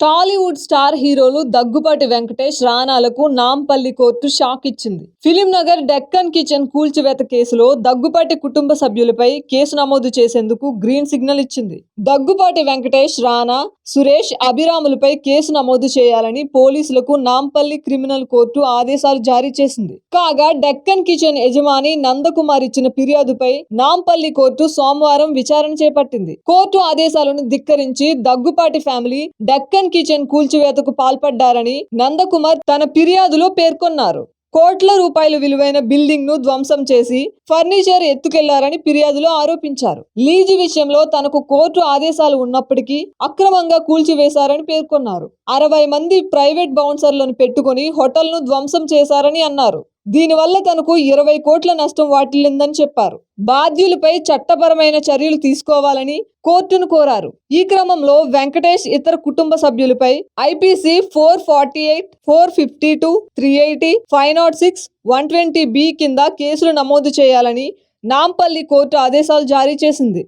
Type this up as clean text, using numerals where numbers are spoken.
Tollywood star హీరోలు Daggubati Venkatesh, రానాలకు Nampally court shock ఇచ్చింది. Film Nagar Deccan kitchen కూల్చివేత కేసులో దగ్గుబాటి కుటుంబ సభ్యులపై కేసు నమోదు చేసేందుకు గ్రీన్ సిగ్నల్ ఇచ్చింది. దగ్గుబాటి వెంకటేష్, రానా, సురేష్, అభిరాములపై కేసు నమోదు చేయాలని పోలీసులకు నాంపల్లి క్రిమినల్ కోర్టు ఆదేశాలు జారీ చేసింది. కాగా డెక్కన్ కిచెన్ యజమాని నందకుమార్ ఇచ్చిన ఫిర్యాదుపై నాంపల్లి కోర్టు సోమవారం విచారణ చేపట్టింది. కోర్టు ఆదేశాలను ధిక్కరించి దగ్గుబాటి ఫ్యామిలీ డెక్కన్ కిచెన్ కూల్చివేతకు పాల్పడ్డారని నందకుమార్ తన ఫిర్యాదులో పేర్కొన్నారు. కోట్ల రూపాయల విలువైన బిల్డింగ్ ను ధ్వంసం చేసి ఫర్నిచర్ ఎత్తుకెళ్లారని ఫిర్యాదులో ఆరోపించారు. లీజు విషయంలో తనకు కోర్టు ఆదేశాలు ఉన్నప్పటికీ అక్రమంగా కూల్చివేశారని పేర్కొన్నారు. 60 మంది ప్రైవేట్ బౌన్సర్లను పెట్టుకుని హోటల్ను ధ్వంసం చేశారని అన్నారు. దీనివల్ల తనకు 20 కోట్ల నష్టం వాటిల్లిందని చెప్పారు. బాధ్యులపై చట్టపరమైన చర్యలు తీసుకోవాలని కోర్టును కోరారు. ఈ క్రమంలో వెంకటేష్ ఇతర కుటుంబ సభ్యులపై ఐపీసీ 448, 452, 380, 506, 120B కింద కేసులు నమోదు చేయాలని నాంపల్లి కోర్టు ఆదేశాలు జారీ చేసింది.